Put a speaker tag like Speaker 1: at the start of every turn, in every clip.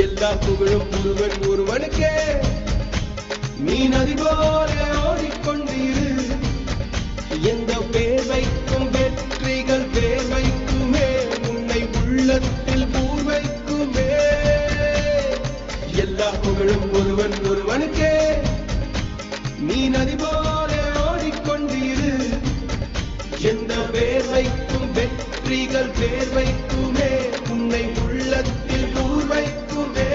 Speaker 1: எல்லா புகழும் ஒருவனுக்கே. நீ நதி போல ஓடிக்கொண்டிரு. எந்த பேர் வைக்கும் வெற்றிகள் பேர் வைக்குமே, உன்னை உள்ளத்தில் பூர் வைக்குமே. எல்லா புகழும் ஒருவனுக்கே. நீ நதி போல ஓடிக்கொண்டிரு. எந்த பேர் வைக்கும் வெற்றிகள் பேர் வைக்குமே, உன்னை உள்ளத்தில் பூர் வைக்குமே.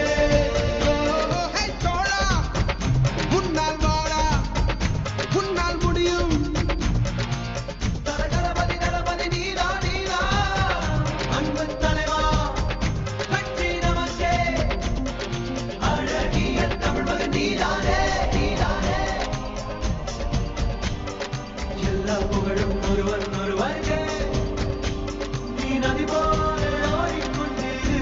Speaker 1: முன்னால் வாடா, முன்னால் முடியும். தளபதி நீதா நீதா, அன்பு தலைவா கட்சி நமக்கே. அழகிய தமிழ் மகன் நீதானே நீதானே. எல்லா புகழும் ஒருவனுக்கே. நீ நதி போல ஓடிக்கொண்டிரு.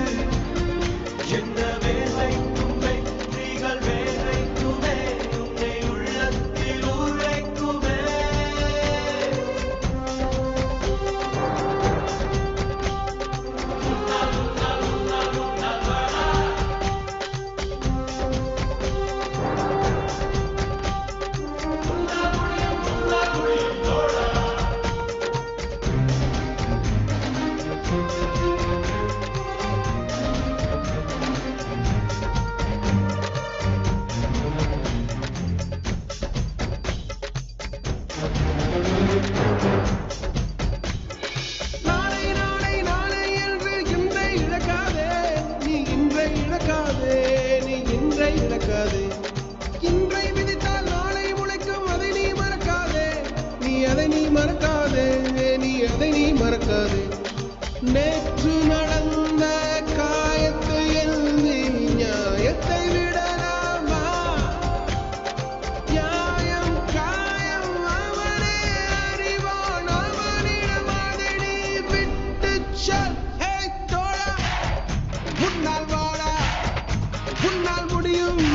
Speaker 1: எந்த பேர் வைக்கும் வெற்றிகள் பேர் வைக்குமே, உன்னை உள்ளத்தில் ஊர் வைக்குமே. நாளை நாளை நாளை என்று இன்றை இழக்காதே. நீ இன்றை இழக்காதே, நீ இன்றை இழக்காதே. இன்றை விதித்தால் நாளை முளைக்கும், அதை நீ மறக்காதே. நீ அதை நீ மறக்காதே, நீ அதை நீ மறக்காதே. நேற்று நடந்த காயத்தை எழுதி நியாயத்தை விடலாமா? நியாயம் காயம் அவனே அறிவான், அவனிடம் அதை நீ விட்டுச் செல். ஹே தோழா, முன்னால் வாடா, முன்னால் முடியும்.